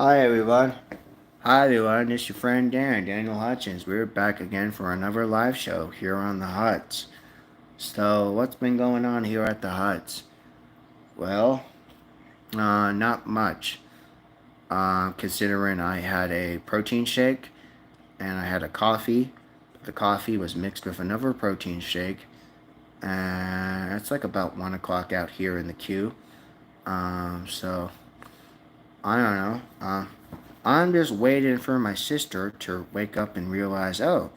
Hi everyone. Hi everyone, it's your friend Daniel Hutchins. We're back again for another live show here on the Huts. So, what's been going on here at the Huts? Well, not much. Considering I had a protein shake and I had a coffee. The coffee was mixed with another protein shake. And it's like about 1 o'clock out here in the queue. So, I don't know. I'm just waiting for my sister to wake up and realize, oh,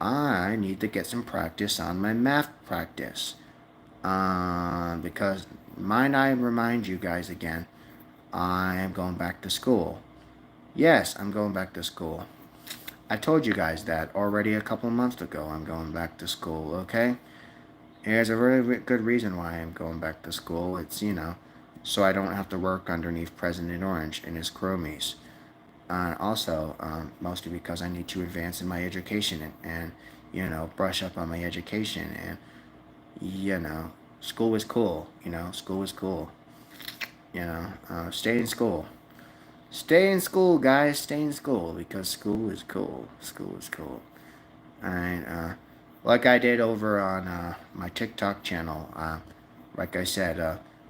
I need to get some practice on my math practice. Because mind I remind you guys again, I am going back to school. Yes, I'm going back to school. I told you guys that already a couple months ago. I'm going back to school, okay? There's a really good reason why I'm going back to school. It's, so I don't have to work underneath President Orange and his chromies. Also, mostly because I need to advance in my education and brush up on my education. And, school is cool. School is cool. Stay in school. Stay in school, guys. Stay in school because school is cool. School is cool. And, like I did over on my TikTok channel, like I said,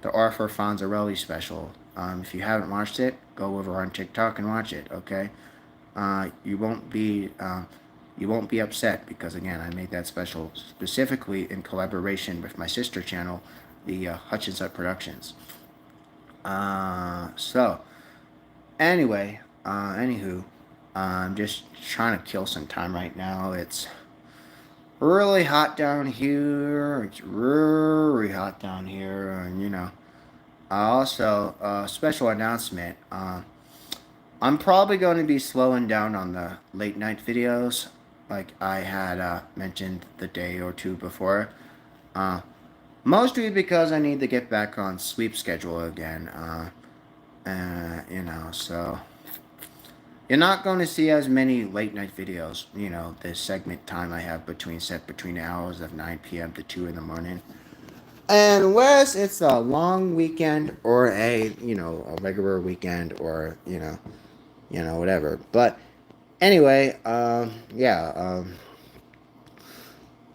the Arthur Fonzarelli special. If you haven't watched it, go over on TikTok and watch it. Okay, you won't be upset because again, I made that special specifically in collaboration with my sister channel, the Hutchins Up Productions. So anyway, anywho, I'm just trying to kill some time right now. It's really hot down here. It's really hot down here, and also, special announcement. I'm probably going to be slowing down on the late night videos, like I had mentioned the day or two before. Uh, Mostly because I need to get back on sleep schedule again. So you're not going to see as many late night videos. The segment time I have between the hours of 9 p.m. to 2 in the morning. Unless it's a long weekend or a regular weekend or whatever. But anyway, yeah.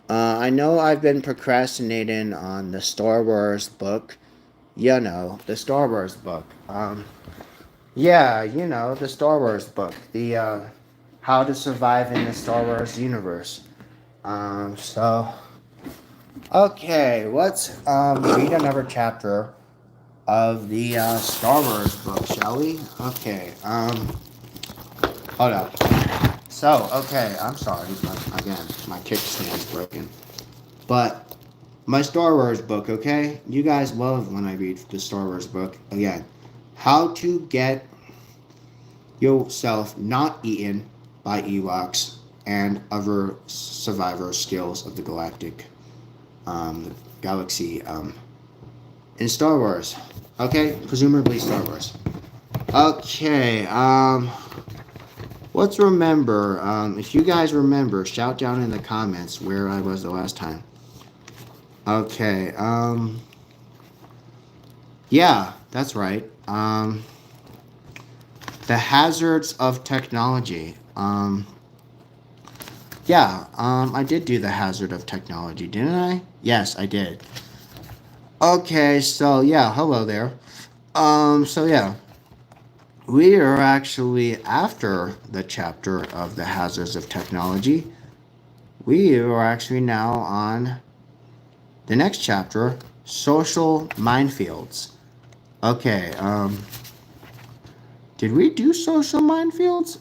I know I've been procrastinating on the Star Wars book. The Star Wars book. Yeah, the Star Wars book. The How to Survive in the Star Wars Universe. So okay, let's read another chapter of the Star Wars book, shall we? Okay. Hold up. So, okay, I'm sorry, but again, my kickstand's broken. But my Star Wars book, okay? You guys love when I read the Star Wars book. Again, how to get yourself not eaten by Ewoks and other survivor skills of the galactic galaxy in Star Wars. Okay, presumably Star Wars. Okay, let's remember. If you guys remember, shout down in the comments where I was the last time. Okay, yeah, that's right. The hazards of technology. Yeah, I did do the hazard of technology, didn't I? Yes, I did. Okay, so yeah, hello there. So yeah, we are actually after the chapter of the hazards of technology. We are actually now on the next chapter, social minefields. Okay, did we do social minefields?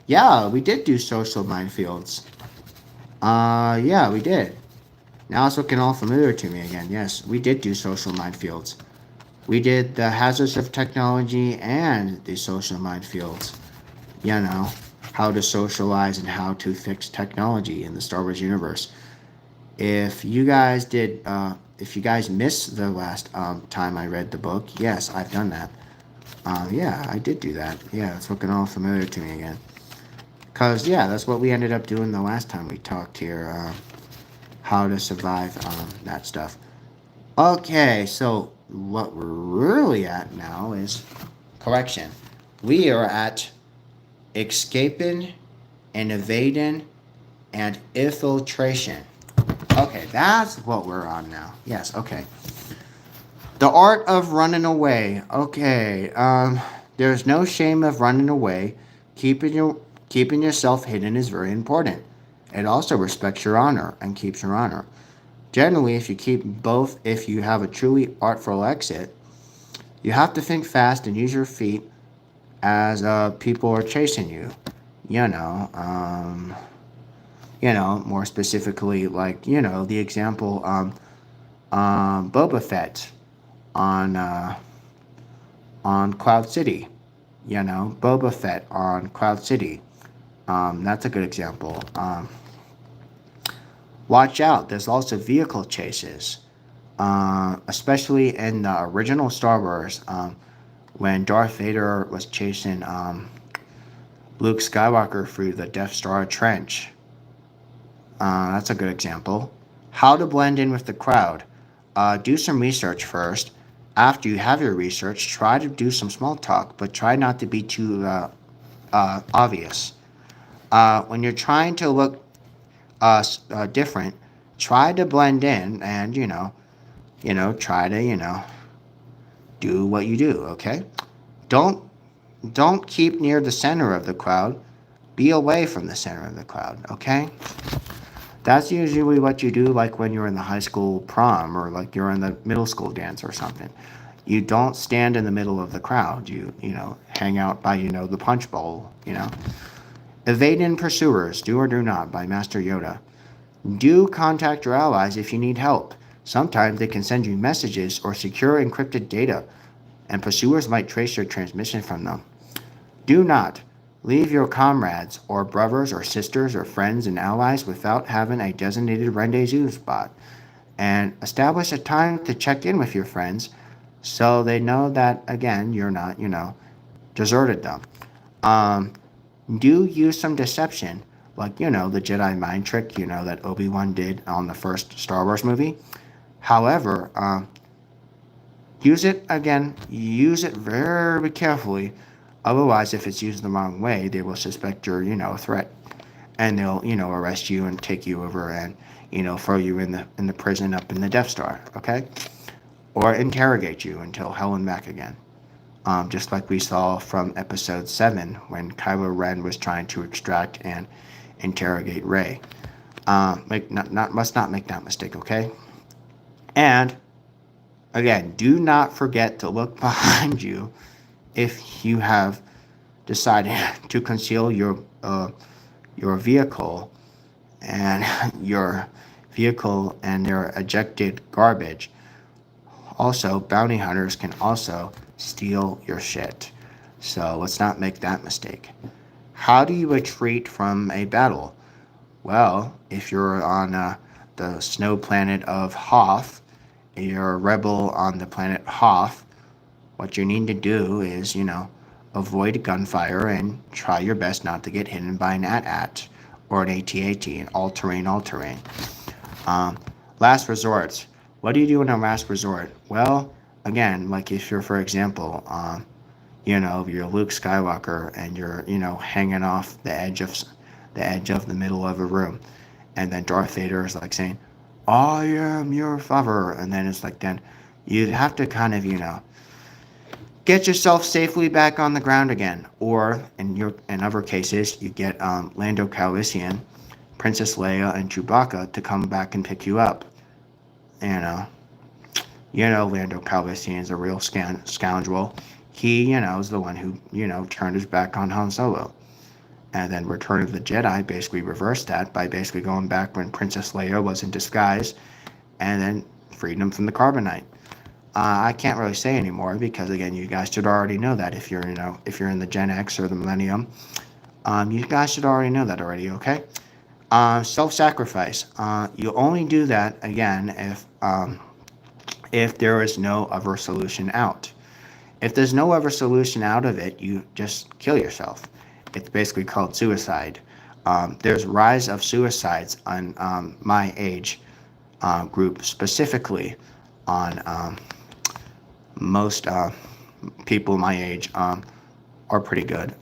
Yeah, we did do social minefields. Yeah, we did. Now it's looking all familiar to me again. Yes, we did do social minefields. We did the hazards of technology and the social minefields. How to socialize and how to fix technology in the Star Wars universe. If you guys missed the last time I read the book, yes, I've done that. Yeah, I did do that. Yeah, it's looking all familiar to me again. Because, yeah, that's what we ended up doing the last time we talked here. How to survive that stuff. Okay, so what we're really at now is Correction. We are at escaping and evading and infiltration. Okay, that's what we're on now. Yes, okay. The art of running away. Okay. There's no shame of running away. Keeping your keeping yourself hidden is very important. It also respects your honor and keeps your honor. Generally, if you have a truly artful exit, you have to think fast and use your feet as people are chasing you. You know, more specifically, like the example, Boba Fett on Cloud City. Boba Fett on Cloud City. That's a good example. Watch out. There's also vehicle chases, especially in the original Star Wars. When Darth Vader was chasing Luke Skywalker through the Death Star trench. That's a good example. How to blend in with the crowd. Do some research first. After you have your research, try to do some small talk, but try not to be too obvious. When you're trying to look different, try to blend in and try to do what you do. Okay, don't don't keep near the center of the crowd. Be away from the center of the crowd. Okay. That's usually what you do, like when you're in the high school prom or like you're in the middle school dance or something. You don't stand in the middle of the crowd. You hang out by the punch bowl. Evading pursuers, do or do not, by Master Yoda. Do contact your allies if you need help. Sometimes they can send you messages or secure encrypted data, and pursuers might trace your transmission from them. Do not leave your comrades or brothers or sisters or friends and allies without having a designated rendezvous spot. And establish a time to check in with your friends so they know that, again, you're not, deserted them. Um, do use some deception, like, the Jedi mind trick, that Obi-Wan did on the first Star Wars movie. However, use it very carefully. Otherwise, if it's used the wrong way, they will suspect you're, threat, and they'll, arrest you and take you over and, throw you in the prison up in the Death Star, okay? Or interrogate you until hell and back again. Just like we saw from Episode 7 when Kylo Ren was trying to extract and interrogate Rey. Must not make that mistake, okay? And again, do not forget to look behind you if you have decided to conceal your vehicle and their ejected garbage. Also, bounty hunters can also steal your shit. So let's not make that mistake. How do you retreat from a battle? Well, if you're on the snow planet of Hoth, you're a rebel on the planet Hoth, what you need to do is, avoid gunfire and try your best not to get hit by an AT-AT or an AT-AT, an all-terrain. Last resort. What do you do in a last resort? Well, again, like if you're, for example, you're Luke Skywalker and you're, hanging off the edge of the middle of a room, and then Darth Vader is like saying, "I am your father," and then it's like then you'd have to kind of, get yourself safely back on the ground again, or in other cases, you get Lando Calrissian, Princess Leia, and Chewbacca to come back and pick you up. Lando Calrissian is a real scoundrel. He, is the one who, turned his back on Han Solo. And then Return of the Jedi basically reversed that by basically going back when Princess Leia was in disguise and then freed him from the carbonite. I can't really say anymore because, again, you guys should already know that if you're in the Gen X or the Millennium. You guys should already know that already, okay? Self-sacrifice. You only do that, again, if there is no other solution out. If there's no other solution out of it, you just kill yourself. It's basically called suicide. There's rise of suicides on my age group, specifically on most people my age are pretty good,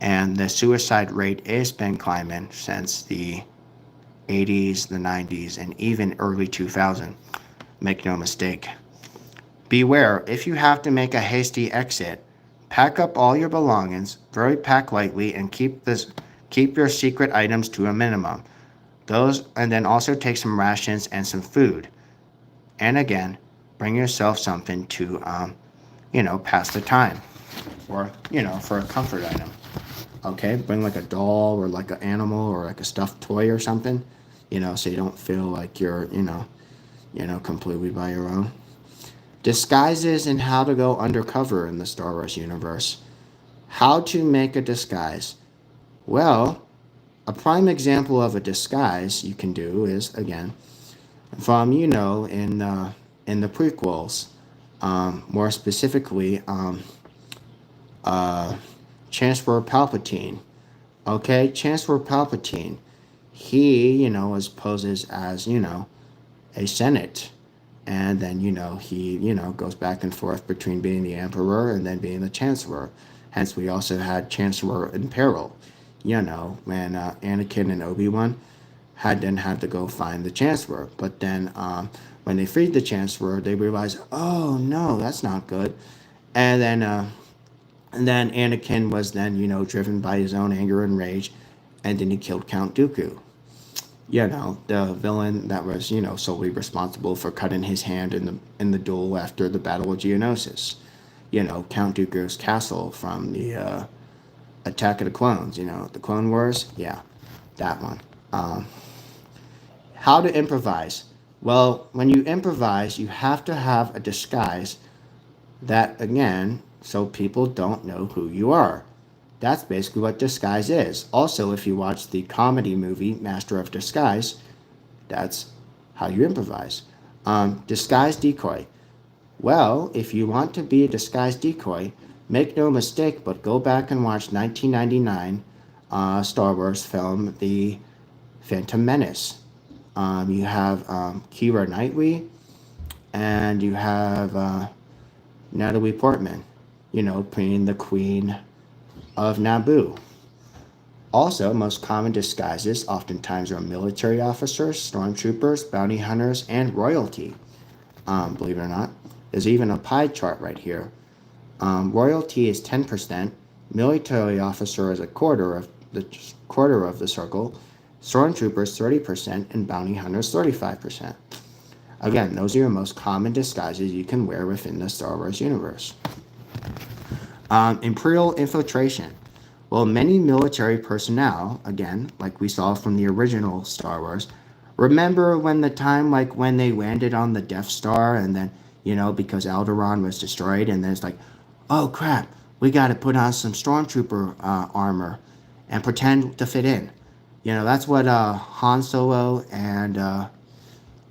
and the suicide rate has been climbing since the 80s, the 90s, and even early 2000. Make no mistake. Beware, if you have to make a hasty exit, pack up all your belongings, very pack lightly, and keep your secret items to a minimum. Those and then also take some rations and some food. And again, bring yourself something to pass the time, or for a comfort item. Okay, bring like a doll or like an animal or like a stuffed toy or something, so you don't feel like you're completely by your own. Disguises and how to go undercover in the Star Wars universe. How to make a disguise. Well, a prime example of a disguise you can do is, again, from in the prequels, more specifically, uh, Chancellor Palpatine. Okay, Chancellor Palpatine. He, poses as a Senate, and then he goes back and forth between being the Emperor and then being the Chancellor. Hence, we also had Chancellor in peril. When Anakin and Obi-Wan had to go find the Chancellor. But then when they freed the Chancellor, they realized, oh no, that's not good. And then Anakin was then driven by his own anger and rage, and then he killed Count Dooku. The villain that was solely responsible for cutting his hand in the duel after the Battle of Geonosis. Count Dooku's castle from the Attack of the Clones. The Clone Wars. Yeah, that one. How to improvise? Well, when you improvise, you have to have a disguise that, again, so people don't know who you are. That's basically what disguise is. Also, if you watch the comedy movie Master of Disguise, that's how you improvise. Disguise decoy. Well, if you want to be a disguise decoy, make no mistake, but go back and watch 1999 Star Wars film, The Phantom Menace. You have Keira Knightley, and you have Natalie Portman, playing the Queen of Naboo. Also, most common disguises oftentimes are military officers, stormtroopers, bounty hunters, and royalty. Believe it or not, there's even a pie chart right here. Royalty is 10%, military officer is a quarter of the circle, stormtroopers 30%, and bounty hunters 35%. Again, those are your most common disguises you can wear within the Star Wars universe. Imperial infiltration. Well, many military personnel, again, like we saw from the original Star Wars, remember when the time, like when they landed on the Death Star, and then, because Alderaan was destroyed, and then it's like, oh crap, we got to put on some stormtrooper armor and pretend to fit in. That's what Han Solo and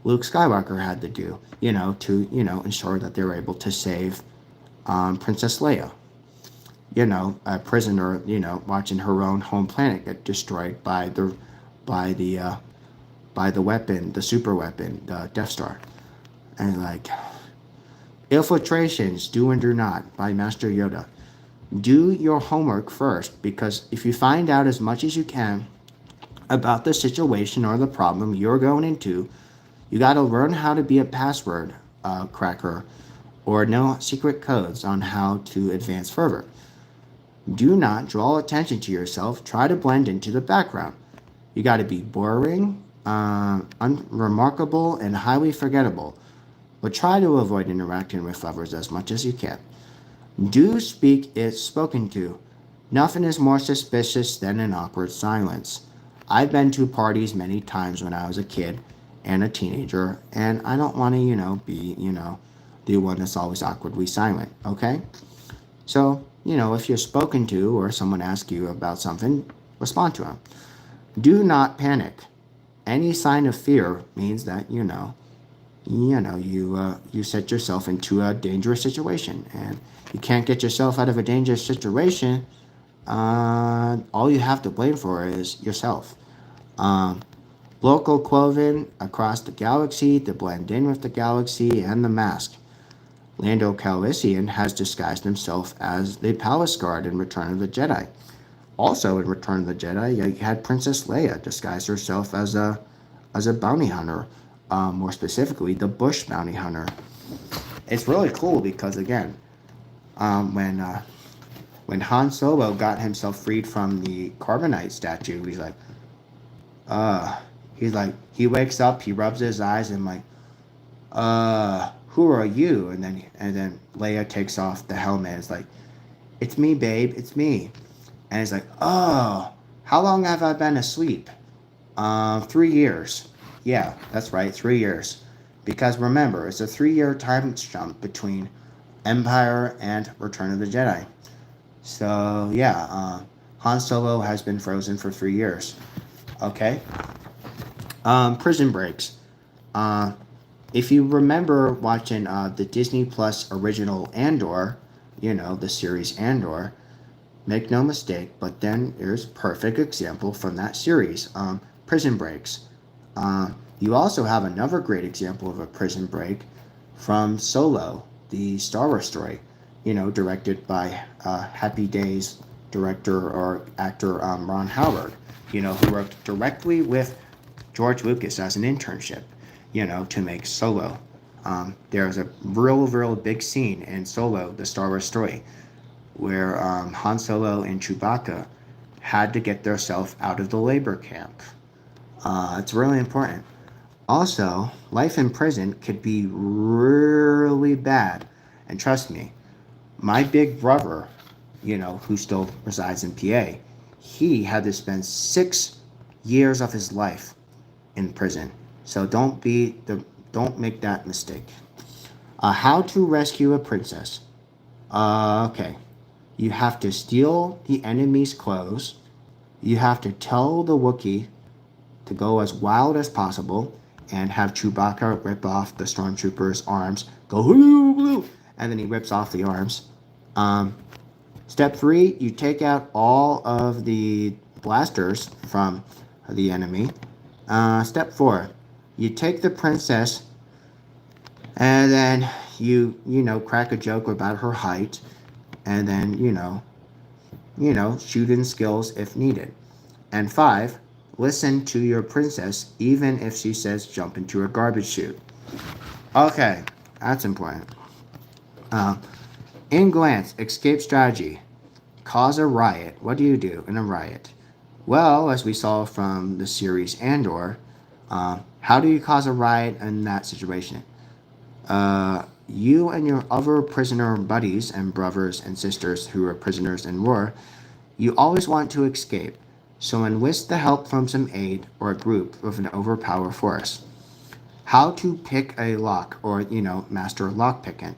Luke Skywalker had to do, to, ensure that they were able to save Princess Leia. A prisoner, watching her own home planet get destroyed by the weapon, the super weapon, the Death Star. And like, Infiltrations, Do and Do Not by Master Yoda. Do your homework first, because if you find out as much as you can about the situation or the problem you're going into, you got to learn how to be a password cracker or know secret codes on how to advance further. Do not draw attention to yourself. Try to blend into the background. You got to be boring, unremarkable, and highly forgettable. But try to avoid interacting with others as much as you can. Do speak if spoken to. Nothing is more suspicious than an awkward silence. I've been to parties many times when I was a kid and a teenager, and I don't want to, be, the one that's always awkwardly silent, okay? So, if you're spoken to or someone asks you about something, respond to them. Do not panic. Any sign of fear means that, you set yourself into a dangerous situation, and you can't get yourself out of a dangerous situation. All you have to blame for is yourself. Local clothing across the galaxy to blend in with the galaxy, and the mask. Lando Calrissian has disguised himself as the palace guard in Return of the Jedi. Also in Return of the Jedi, you had Princess Leia disguise herself as a bounty hunter, more specifically the Bush bounty hunter. It's really cool because again, um, when uh, when Han Solo got himself freed from the carbonite statue, uh, he wakes up, he rubs his eyes, and who are you? And then Leia takes off the helmet. It's like, it's me, babe, it's me. And it's like, oh, how long have I been asleep? 3 years. Yeah, that's right, 3 years. Because remember, it's a 3 year time jump between Empire and Return of the Jedi. So yeah, Han Solo has been frozen for 3 years. Okay. Prison breaks. Uh, if you remember watching the Disney Plus original Andor, the series Andor, make no mistake, but then here's a perfect example from that series, Prison Breaks. You also have another great example of a prison break from Solo, the Star Wars story, directed by Happy Days director or actor Ron Howard, who worked directly with George Lucas as an internship, to make Solo. There's a real big scene in Solo, the Star Wars story, where Han Solo and Chewbacca had to get themselves out of the labor camp. It's really important. Also, life in prison could be really bad. And trust me, my big brother, who still resides in PA, he had to spend 6 years of his life in prison. So don't make that mistake. How to rescue a princess. Okay. You have to steal the enemy's clothes. You have to tell the Wookiee to go as wild as possible and have Chewbacca rip off the stormtrooper's arms. Go, and then he rips off the arms. Step 3, you take out all of the blasters from the enemy. Step 4, you take the princess and then you crack a joke about her height and then, shooting skills if needed. And 5, listen to your princess even if she says jump into a garbage chute. Okay, that's important. In glance, escape strategy. Cause a riot. What do you do in a riot? Well, as we saw from the series Andor, how do you cause a riot in that situation? You and your other prisoner buddies and brothers and sisters who are prisoners in war, you always want to escape, so enlist the help from some aid or a group with an overpowered force. How to pick a lock or, master lock picking.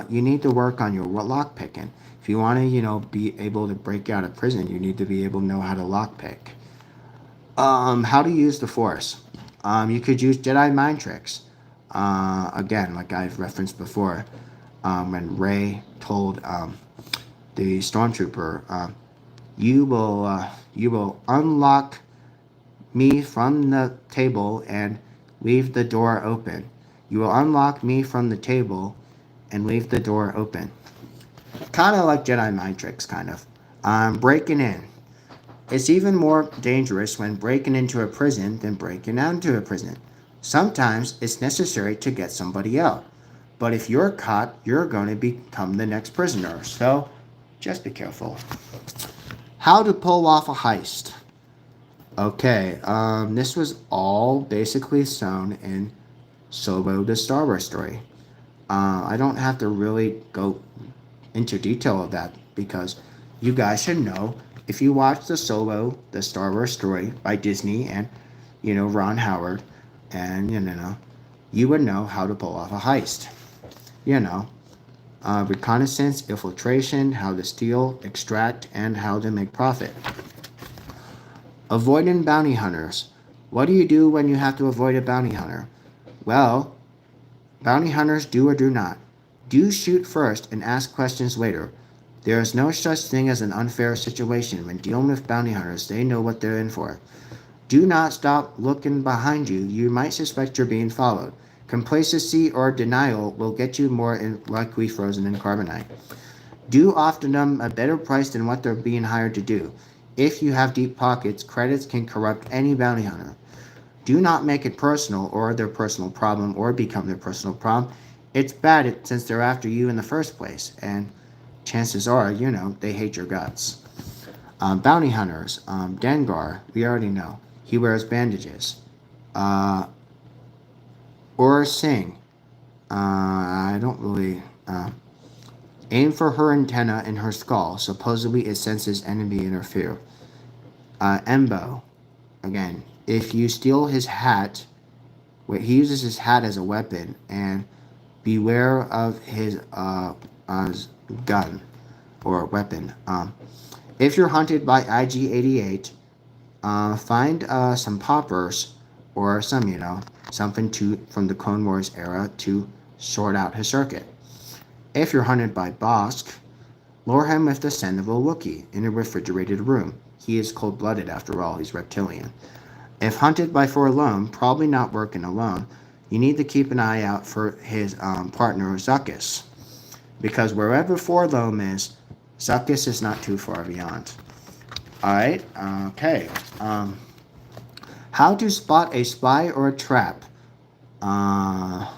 You need to work on your lock picking. If you want to, be able to break out of prison, you need to be able to know how to lock pick. How to use the force. You could use Jedi mind tricks. Again, like I've referenced before, when Rey told the stormtrooper, you will unlock me from the table and leave the door open. You will unlock me from the table and leave the door open. Kind of like Jedi mind tricks, kind of. Breaking in. It's even more dangerous when breaking into a prison than breaking into a prison. Sometimes it's necessary to get somebody out. But if you're caught, you're going to become the next prisoner. So just be careful. How to pull off a heist. Okay, this was all basically shown in Solo the Star Wars story. I don't have to really go into detail of that because you guys should know if you watch the Solo the Star Wars story by Disney and Ron Howard and you would know how to pull off a heist. Reconnaissance, infiltration, how to steal, extract, and how to make profit. Avoiding bounty hunters. What do you do when you have to avoid a bounty hunter? Well, bounty hunters do or do not. Do shoot first and ask questions later. There is no such thing as an unfair situation. When dealing with bounty hunters, they know what they're in for. Do not stop looking behind you. You might suspect you're being followed. Complacency or denial will get you more likely frozen in carbonite. Do offer them a better price than what they're being hired to do. If you have deep pockets, credits can corrupt any bounty hunter. Do not make it personal or their personal problem or become their personal problem. It's bad since they're after you in the first place, and chances are, they hate your guts. Bounty hunters, Dengar, we already know. He wears bandages. Uh, Aura Singh, I don't really. Aim for her antenna in her skull. Supposedly it senses enemy interfere. Embo, again, if you steal his hat, he uses his hat as a weapon, and beware of his gun or weapon. If you're hunted by IG-88, find some poppers or something from the Clone Wars era to sort out his circuit. If you're hunted by Bosk, lure him with the scent of a Wookiee in a refrigerated room. He is cold-blooded after all, he's reptilian. If hunted by Forlom, probably not working alone, you need to keep an eye out for his partner Zuckuss. Because wherever Forlom is, Zuckuss is not too far beyond. Alright, okay. How to spot a spy or a trap. How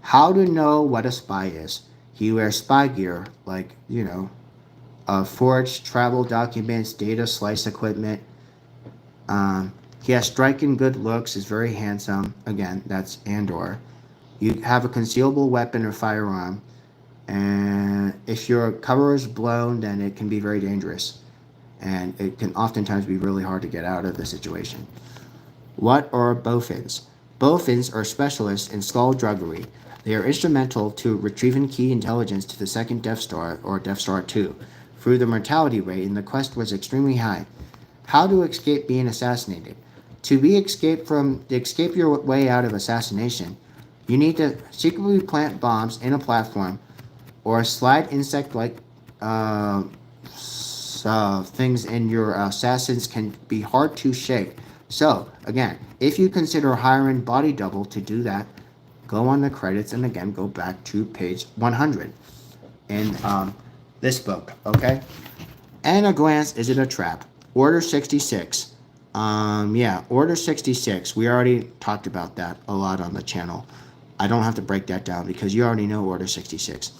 to know what a spy is. He wears spy gear, like, forged travel documents, data slice equipment. He has striking good looks, is very handsome. Again, that's Andor. You have a concealable weapon or firearm. And if your cover is blown, then it can be very dangerous. And it can oftentimes be really hard to get out of the situation. What are Bofins? Bofins are specialists in skullduggery. They are instrumental to retrieving key intelligence to the second Death Star, or Death Star 2, through the mortality rate, and the quest was extremely high. How to escape being assassinated. To escape your way out of assassination, you need to secretly plant bombs in a platform or slide insect-like things in your assassins can be hard to shake. So, again, if you consider hiring body double to do that, go on the credits and again go back to page 100 in this book, okay? At a glance, is it a trap? Order 66. Order 66. We already talked about that a lot on the channel. I don't have to break that down because you already know Order 66.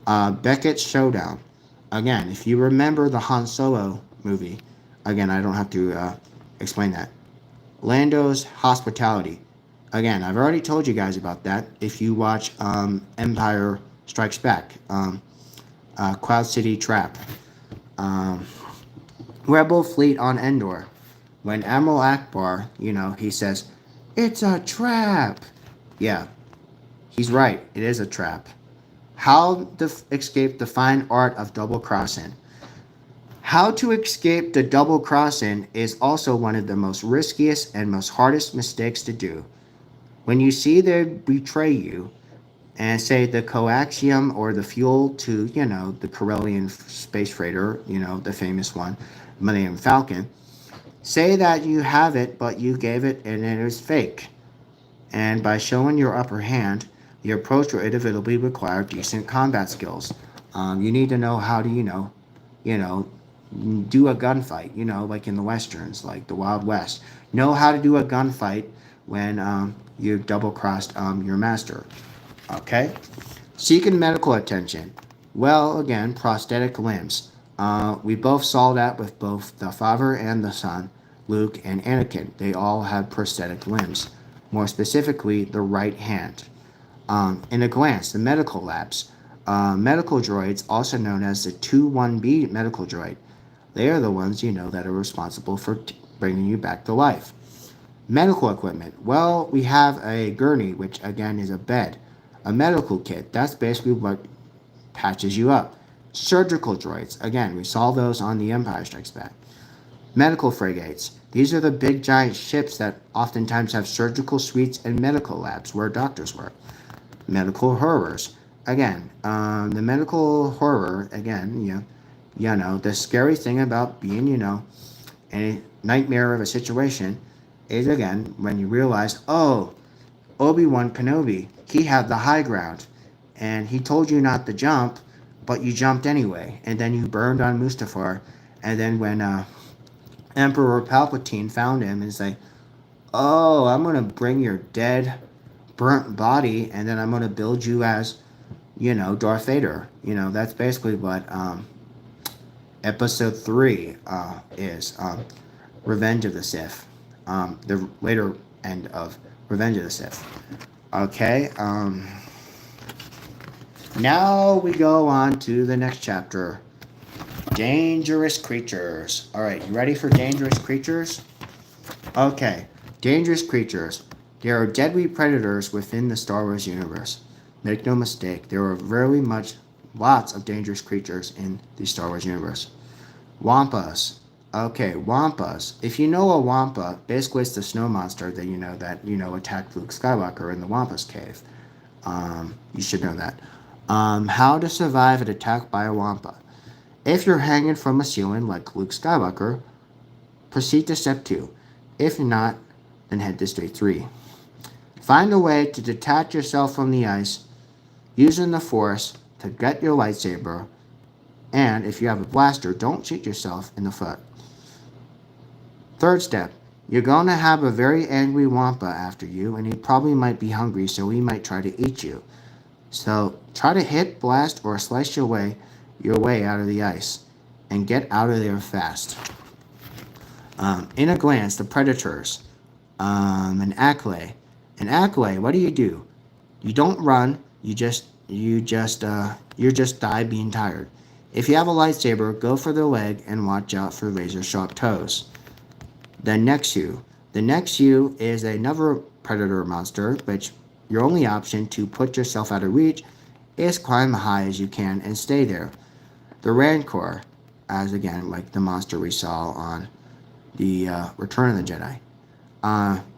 Beckett's Showdown. Again, if you remember the Han Solo movie, again, I don't have to explain that. Lando's Hospitality. Again, I've already told you guys about that. If you watch Empire Strikes Back, Cloud City Trap, Rebel Fleet on Endor. When Admiral Akbar, he says, "It's a trap." Yeah, he's right. It is a trap. How to escape the fine art of double crossing. How to escape the double crossing is also one of the most riskiest and most hardest mistakes to do. When you see they betray you and say the coaxium or the fuel to, the Corellian space freighter, the famous one, Millennium Falcon, say that you have it, but you gave it and it is fake. And by showing your upper hand, the approach will inevitably require decent combat skills. You need to know how to, do a gunfight, like in the westerns, like the Wild West. Know how to do a gunfight when you've double-crossed your master. Okay? Seeking medical attention. Well, again, prosthetic limbs. We both saw that with both the father and the son, Luke and Anakin. They all have prosthetic limbs. More specifically, the right hand. In a glance, the medical labs. Medical droids, also known as the 2-1B medical droid. They are the ones, that are responsible for bringing you back to life. Medical equipment. Well, we have a gurney, which again is a bed. A medical kit. That's basically what patches you up. Surgical droids. Again, we saw those on The Empire Strikes Back. Medical frigates. These are the big giant ships that oftentimes have surgical suites and medical labs where doctors work. Medical horrors. Again, the medical horror, again, the scary thing about being, a nightmare of a situation is, again, when you realize, oh, Obi-Wan Kenobi. He had the high ground, and he told you not to jump, but you jumped anyway, and then you burned on Mustafar. And then when Emperor Palpatine found him, and like, "Oh, I'm gonna bring your dead, burnt body, and then I'm gonna build you as, Darth Vader." That's basically what Episode 3 is. Revenge of the Sith. The later end of Revenge of the Sith. Okay. Now we go on to the next chapter. Dangerous creatures. Alright, you ready for dangerous creatures? Okay. Dangerous creatures. There are deadly predators within the Star Wars universe. Make no mistake, there are very much lots of dangerous creatures in the Star Wars universe. Wampas. Okay, Wampas. If you know a Wampa, basically it's the snow monster that attacked Luke Skywalker in the Wampas cave. You should know that. How to survive an attack by a Wampa. If you're hanging from a ceiling like Luke Skywalker, proceed to step 2. If not, then head to step 3. Find a way to detach yourself from the ice using the Force to get your lightsaber, and if you have a blaster, don't shoot yourself in the foot. Third step, you're going to have a very angry Wampa after you, and he probably might be hungry, so he might try to eat you. So try to hit, blast, or slice your way out of the ice, and get out of there fast. In a glance, the predators. An Acklay. An Acklay, what do? You don't run. You just die being tired. If you have a lightsaber, go for the leg and watch out for razor sharp toes. The Nexu. The Nexu is another predator monster, which your only option to put yourself out of reach is climb high as you can and stay there. The Rancor, as again like the monster we saw on the Return of the Jedi.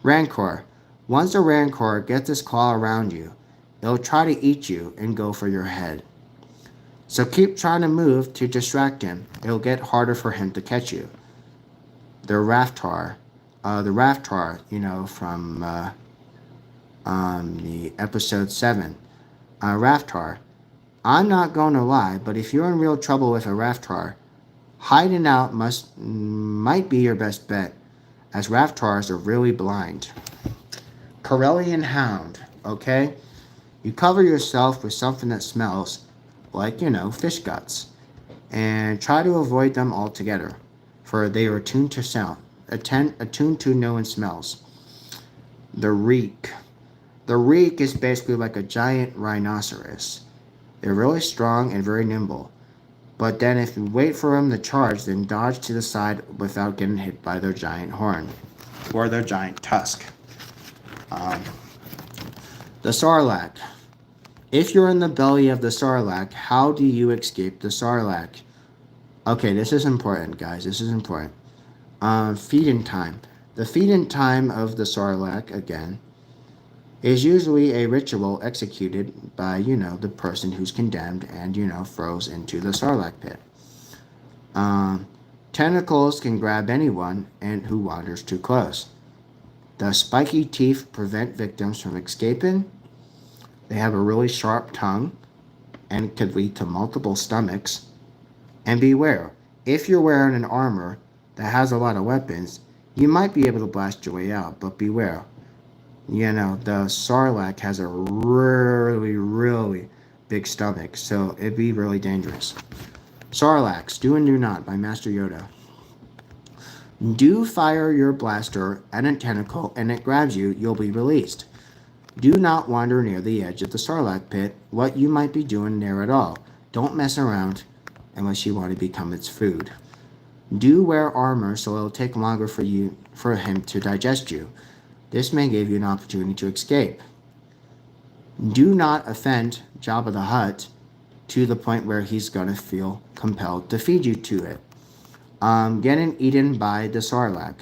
Rancor. Once the Rancor gets its claw around you, it'll try to eat you and go for your head. So keep trying to move to distract him. It'll get harder for him to catch you. The Raftar. From the Episode 7. Raftar. I'm not going to lie, but if you're in real trouble with a Raftar, hiding out might be your best bet, as Raftars are really blind. Corellian Hound. Okay? You cover yourself with something that smells like, fish guts, and try to avoid them altogether, for they are attuned to sound, attuned to known smells. The Reek. The Reek is basically like a giant rhinoceros. They're really strong and very nimble, but then if you wait for them to charge, then dodge to the side without getting hit by their giant horn, or their giant tusk. The Sarlacc. If you're in the belly of the Sarlacc, how do you escape the Sarlacc? Okay, this is important, guys. This is important. Feed-in time. The feed-in time of the Sarlacc, again, is usually a ritual executed by, the person who's condemned and, throws into the Sarlacc pit. Tentacles can grab anyone and who wanders too close. The spiky teeth prevent victims from escaping. They have a really sharp tongue and could lead to multiple stomachs. And beware, if you're wearing an armor that has a lot of weapons, you might be able to blast your way out, but beware. The Sarlacc has a really, really big stomach, so it'd be really dangerous. Sarlaccs, Do and Do Not by Master Yoda. Do fire your blaster at a tentacle and it grabs you, you'll be released. Do not wander near the edge of the Sarlacc pit, what you might be doing there at all. Don't mess around unless you want to become its food. Do wear armor so it'll take longer for him to digest you. This may give you an opportunity to escape. Do not offend Jabba the Hutt to the point where he's going to feel compelled to feed you to it. Getting eaten by the Sarlacc.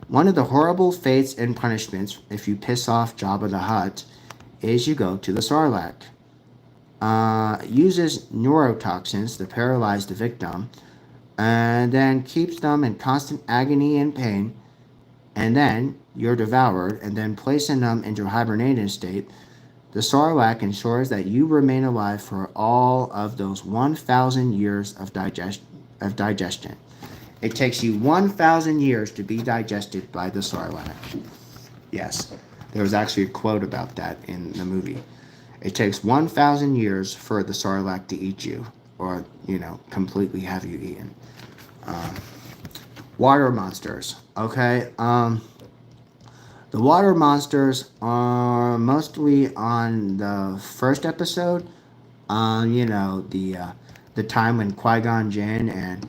One of the horrible fates and punishments if you piss off Jabba the Hutt is you go to the Sarlacc. Uses neurotoxins to paralyze the victim and then keeps them in constant agony and pain and then you're devoured, and then placing them into a hibernating state, the Sarlacc ensures that you remain alive for all of those 1,000 years of digestion. It takes you 1,000 years to be digested by the Sarlacc. Yes, there was actually a quote about that in the movie. It takes 1,000 years for the Sarlacc to eat you, or, completely have you eaten. Um, Water monsters. Okay. The water monsters are mostly on the first episode. The time when Qui Gon Jinn and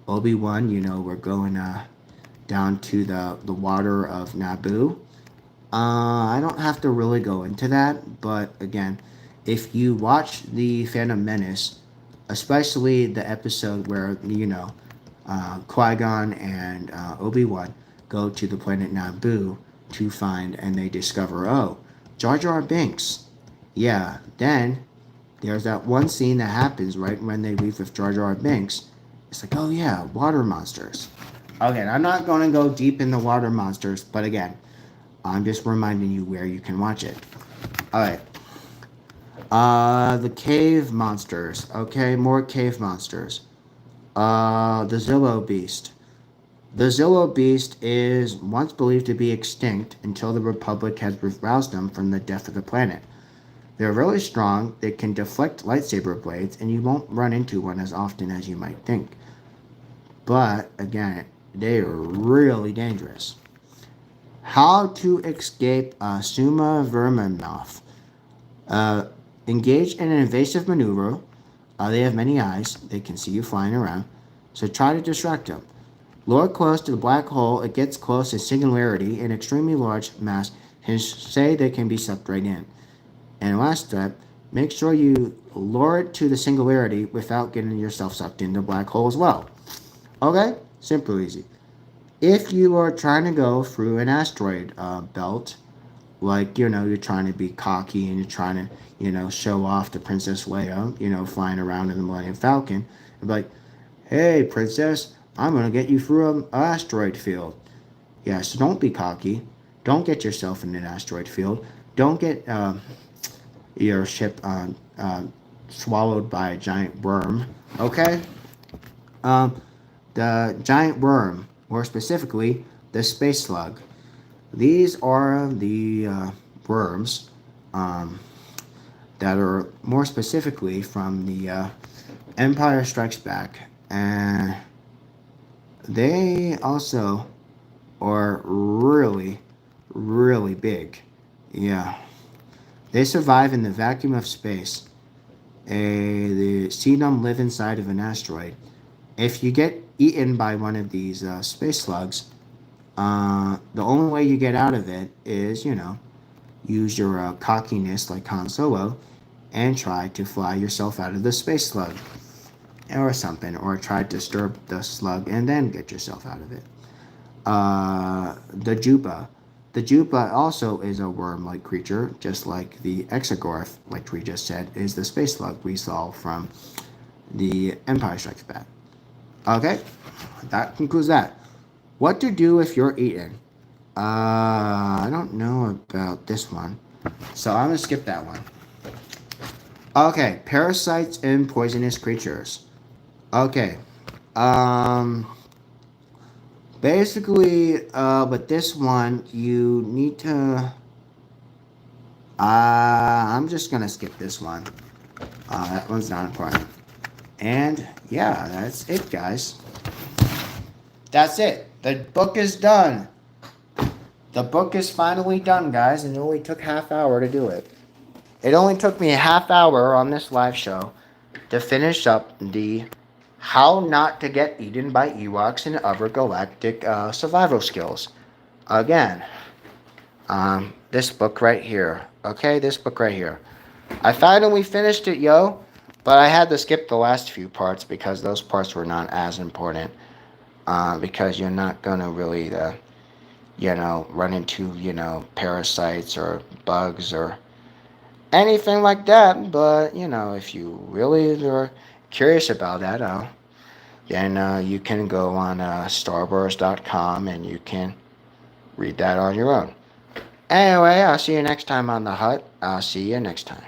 Obi Wan, were going down to the water of Naboo. I don't have to really go into that, but again, if you watch the Phantom Menace, especially the episode where Qui Gon and Obi Wan go to the planet Naboo to find, and they discover, oh, Jar Jar Binks. Yeah, then there's that one scene that happens right when they leave with Jar Jar Binks. It's like, oh yeah, water monsters. Okay, I'm not going to go deep in the water monsters, but again, I'm just reminding you where you can watch it. All right. The cave monsters. Okay, more cave monsters. The Zillo Beast. The Zillo Beast is once believed to be extinct until the Republic has roused them from the death of the planet. They're really strong, they can deflect lightsaber blades, and you won't run into one as often as you might think. But, again, they are really dangerous. How to escape Suma Verminoff. Uh, Engage in an invasive maneuver. They have many eyes. They can see you flying around. So try to distract them. Lure close to the black hole. It gets close to singularity. An extremely large mass can say they can be sucked right in. And last step, make sure you lure it to the singularity without getting yourself sucked into the black hole as well. Okay? Simple, easy. If you are trying to go through an asteroid belt, like, you're trying to be cocky and you're trying to, show off to Princess Leia, flying around in the Millennium Falcon, and be like, hey, Princess, I'm going to get you through an asteroid field. Yeah, so don't be cocky. Don't get yourself in an asteroid field. Don't get your ship swallowed by a giant worm. Okay? Um, the giant worm, more specifically, the space slug. These are the worms um, that are more specifically from the Empire Strikes Back, and they also are really, really big. Yeah, they survive in the vacuum of space. They see them live inside of an asteroid. If you get eaten by one of these space slugs, the only way you get out of it is, use your cockiness like Han Solo and try to fly yourself out of the space slug or something, or try to disturb the slug and then get yourself out of it. The Jupa. The Jupa also is a worm-like creature, just like the Exogorth, like we just said, is the space slug we saw from the Empire Strikes Back. Okay, that concludes that. What to do if you're eaten? I don't know about this one, so I'm gonna skip that one. Okay, parasites and poisonous creatures. Okay, um, basically, but this one you need to. I'm just gonna skip this one. That one's not important. And yeah, that's it, guys. That's it. The book is done. The book is finally done, guys, and it only took half hour to do it. It only took me a half hour on this live show to finish up the How Not to Get Eaten by Ewoks and Other Galactic Survival Skills. Again, this book right here. Okay, this book right here. I finally finished it, yo, but I had to skip the last few parts because those parts were not as important. Because you're not going to really, run into, parasites or bugs or anything like that. But, if you really are curious about that, then you can go on starburst.com and you can read that on your own. Anyway, I'll see you next time on The Hut. I'll see you next time.